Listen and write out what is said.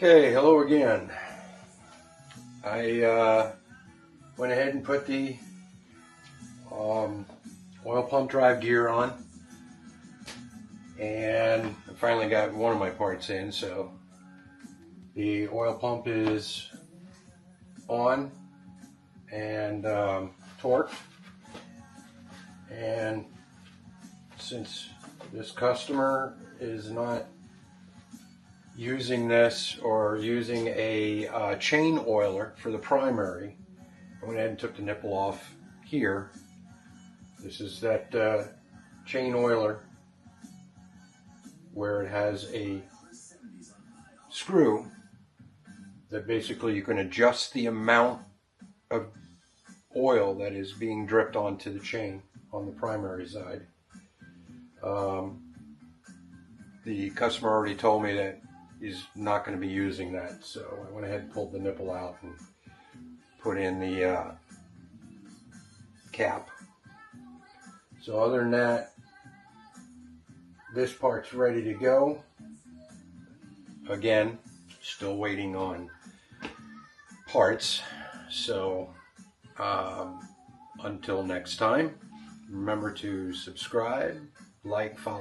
Okay, hello again. I went ahead and put the oil pump drive gear on, and I finally got one of my parts in, so the oil pump is on and torqued. And since this customer is not using this or using a chain oiler for the primary, I went ahead and took the nipple off here. This is that chain oiler where it has a screw that basically you can adjust the amount of oil that is being dripped onto the chain on the primary side. The customer already told me that he's not going to be using that, so I went ahead and pulled the nipple out and put in the cap. So other than that, this part's ready to go. Again, still waiting on parts. So until next time, remember to subscribe, like, follow.